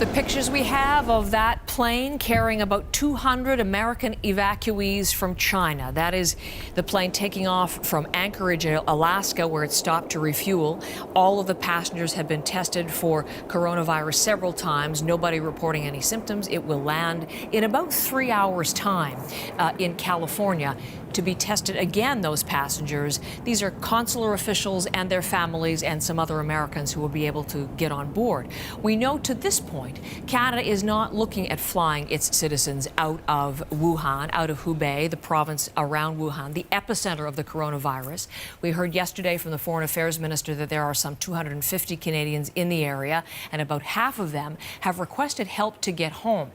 The pictures we have of that plane carrying about 200 American evacuees from China. That is the plane taking off from Anchorage, Alaska, where it stopped to refuel. All of the passengers have been tested for coronavirus several times. Nobody reporting any symptoms. It will land in about 3 hours' time in California to be tested again, those passengers. These are consular officials and their families and some other Americans who will be able to get on board. We know to this point, Canada is not looking at flying its citizens out of Wuhan, out of Hubei, the province around Wuhan, the epicenter of the coronavirus. We heard yesterday from the Foreign Affairs Minister that there are some 250 Canadians in the area, and about half of them have requested help to get home.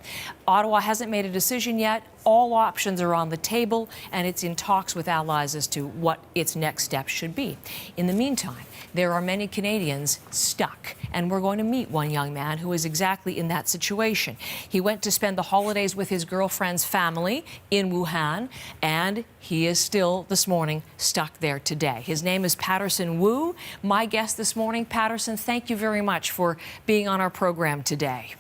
Ottawa hasn't made a decision yet. All options are on the table, and it's in talks with allies as to what its next steps should be. In the meantime, there are many Canadians stuck, and we're going to meet one young man who is exactly in that situation. He went to spend the holidays with his girlfriend's family in Wuhan, and he is still, this morning, stuck there today. His name is Patterson Wu. My guest this morning, Patterson, thank you very much for being on our program today.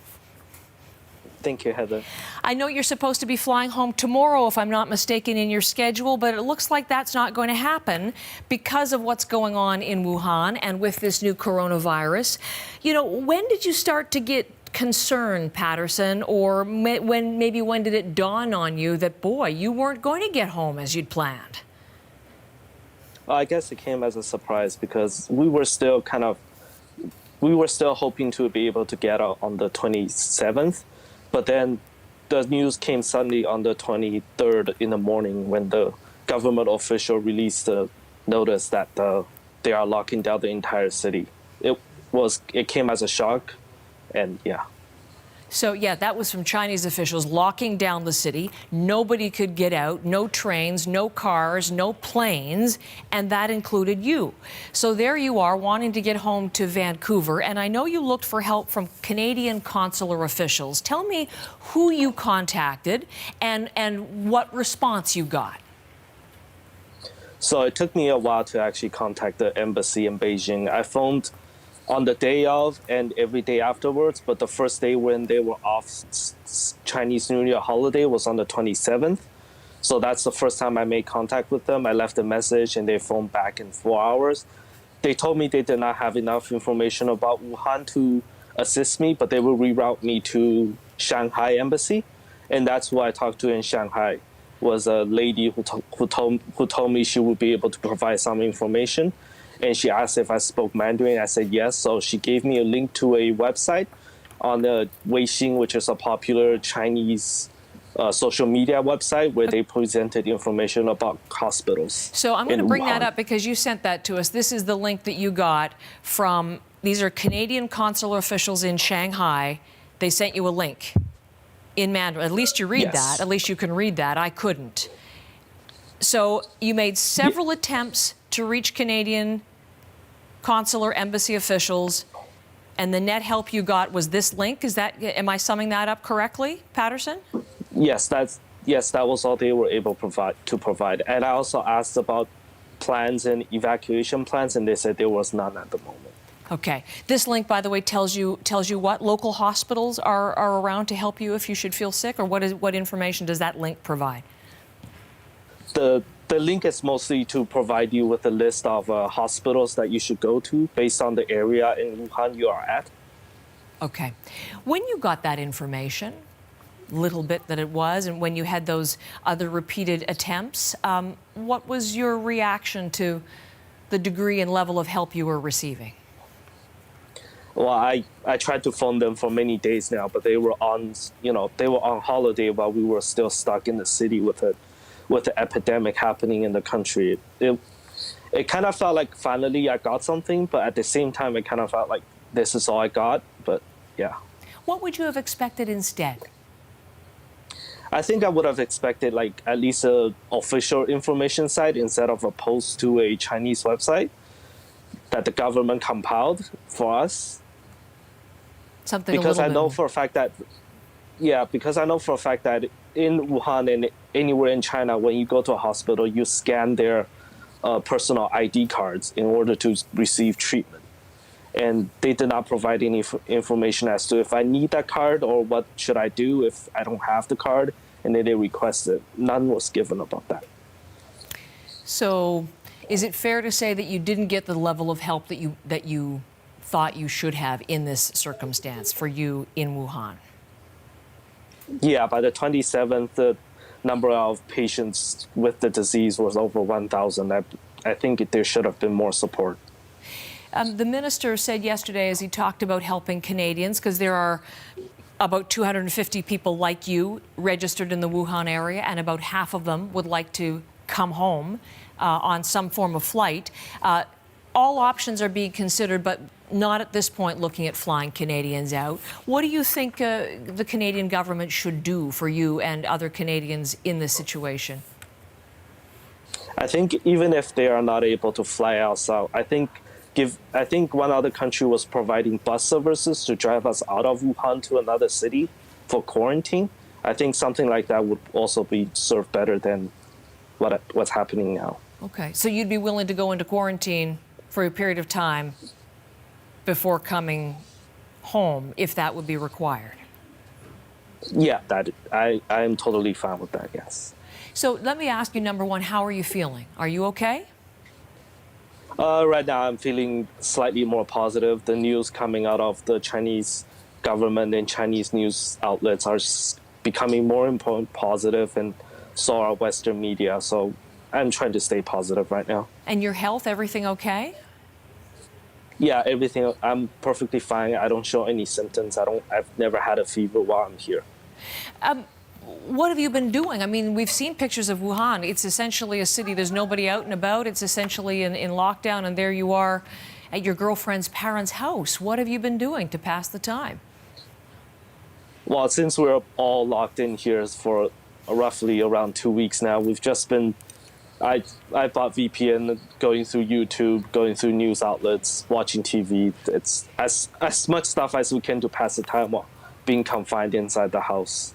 Thank you, Heather. I know you're supposed to be flying home tomorrow, if I'm not mistaken, in your schedule, but it looks like that's not going to happen because of what's going on in Wuhan and with this new coronavirus. You know, when did you start to get concerned, Patterson, or when did it dawn on you that, boy, you weren't going to get home as you'd planned? Well, I guess it came as a surprise because we were still hoping to be able to get out on the 27th. But then the news came suddenly on the 23rd in the morning when the government official released the notice that they are locking down the entire city. It came as a shock, and yeah. So, yeah, that was from Chinese officials locking down the city. Nobody could get out, no trains, no cars, no planes, and that included you. So there you are wanting to get home to Vancouver, and I know you looked for help from Canadian consular officials. Tell me who you contacted and what response you got. So it took me a while to actually contact the embassy in Beijing. I phoned on the day of and every day afterwards, but the first day when they were off Chinese New Year holiday was on the 27th. So that's the first time I made contact with them. I left a message and they phoned back in 4 hours. They told me they did not have enough information about Wuhan to assist me, but they will reroute me to Shanghai embassy. And that's who I talked to in Shanghai, was a lady who told me she would be able to provide some information. And she asked if I spoke Mandarin. I said yes. So she gave me a link to a website on the Weixin, which is a popular Chinese social media website where they presented information about hospitals. So I'm going to bring that up because you sent that to us. This is the link that you got from, these are Canadian consular officials in Shanghai. They sent you a link in Mandarin. At least you read that. At least you can read that. I couldn't. So you made several attempts to reach Canadian consular embassy officials, and the net help you got was this link. Is that, am I summing that up correctly, Patterson? Yes, that was all they were able to provide. And I also asked about plans and evacuation plans, and they said there was none at the moment. Okay. This link, by the way, tells you what local hospitals are around to help you if you should feel sick, or what information does that link provide? The link is mostly to provide you with a list of hospitals that you should go to based on the area in Wuhan you are at. Okay. When you got that information, little bit that it was, and when you had those other repeated attempts, what was your reaction to the degree and level of help you were receiving? Well, I tried to phone them for many days now, but they were on holiday while we were still stuck in the city with the epidemic happening in the country. It kind of felt like finally I got something, but at the same time, it kind of felt like this is all I got, but yeah. What would you have expected instead? I think I would have expected like at least an official information site instead of a post to a Chinese website that the government compiled for us. Something because I know for a fact that in Wuhan and anywhere in China, when you go to a hospital, you scan their personal ID cards in order to receive treatment. and they did not provide any information as to if I need that card or what should I do if I don't have the card, and then they requested. None was given about that. So is it fair to say that you didn't get the level of help that you thought you should have in this circumstance for you in Wuhan? Yeah, by the 27th, the number of patients with the disease was over 1,000. I think there should have been more support. The minister said yesterday, as he talked about helping Canadians, because there are about 250 people like you registered in the Wuhan area, and about half of them would like to come home on some form of flight. All options are being considered, but not at this point looking at flying Canadians out. What do you think the Canadian government should do for you and other Canadians in this situation? I think even if they are not able to fly us out, I think one other country was providing bus services to drive us out of Wuhan to another city for quarantine. I think something like that would also be served better than what's happening now. Okay, so you'd be willing to go into quarantine for a period of time before coming home, if that would be required? Yeah, I am totally fine with that, yes. So let me ask you, number one, how are you feeling? Are you okay? Right now, I'm feeling slightly more positive. The news coming out of the Chinese government and Chinese news outlets are becoming more and more positive, and so are Western media. So I'm trying to stay positive right now. And your health, everything okay? Yeah, everything. I'm perfectly fine. I don't show any symptoms. I've never had a fever while I'm here. What have you been doing? I mean, we've seen pictures of Wuhan. It's essentially a city. There's nobody out and about. It's essentially in lockdown, and there you are at your girlfriend's parents' house. What have you been doing to pass the time? Well, since we're all locked in here for roughly around 2 weeks now, we've just been, I bought VPN, going through YouTube, going through news outlets, watching TV. It's as much stuff as we can to pass the time while being confined inside the house.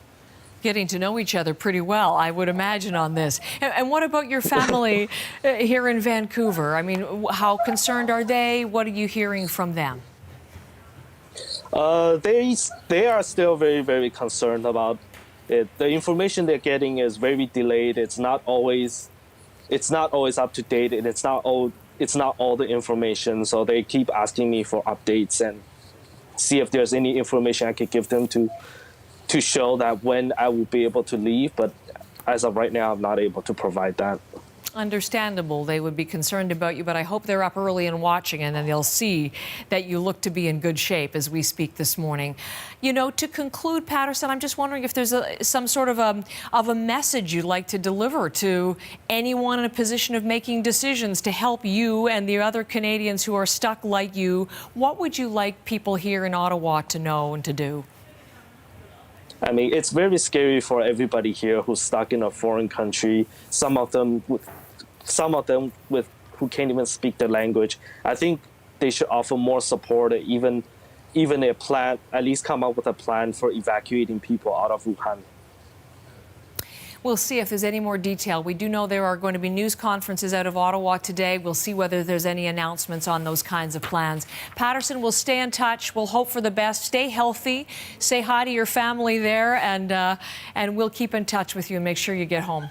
Getting to know each other pretty well, I would imagine, on this. And what about your family here in Vancouver? I mean, how concerned are they? What are you hearing from them? They are still very, very concerned about it. The information they're getting is very delayed. It's not always up to date, and it's not all the information. So they keep asking me for updates and see if there's any information I could give them to show that when I will be able to leave. But as of right now, I'm not able to provide that. Understandable. They would be concerned about you, but I hope they're up early and watching, and then they'll see that you look to be in good shape as we speak this morning. You know, to conclude, Patterson, I'm just wondering if there's some sort of a message you'd like to deliver to anyone in a position of making decisions to help you and the other Canadians who are stuck like you. What would you like people here in Ottawa to know and to do? I mean, it's very scary for everybody here who's stuck in a foreign country. Some of them who can't even speak the language. I think they should offer more support, even a plan, at least come up with a plan for evacuating people out of Wuhan. We'll see if there's any more detail. We do know there are going to be news conferences out of Ottawa today. We'll see whether there's any announcements on those kinds of plans. Patterson, we'll stay in touch. We'll hope for the best. Stay healthy. Say hi to your family there, and we'll keep in touch with you and make sure you get home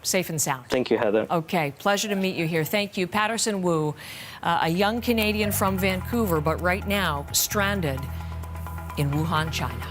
safe and sound. Thank you, Heather. Okay, pleasure to meet you here. Thank you. Patterson Wu, a young Canadian from Vancouver, but right now stranded in Wuhan, China.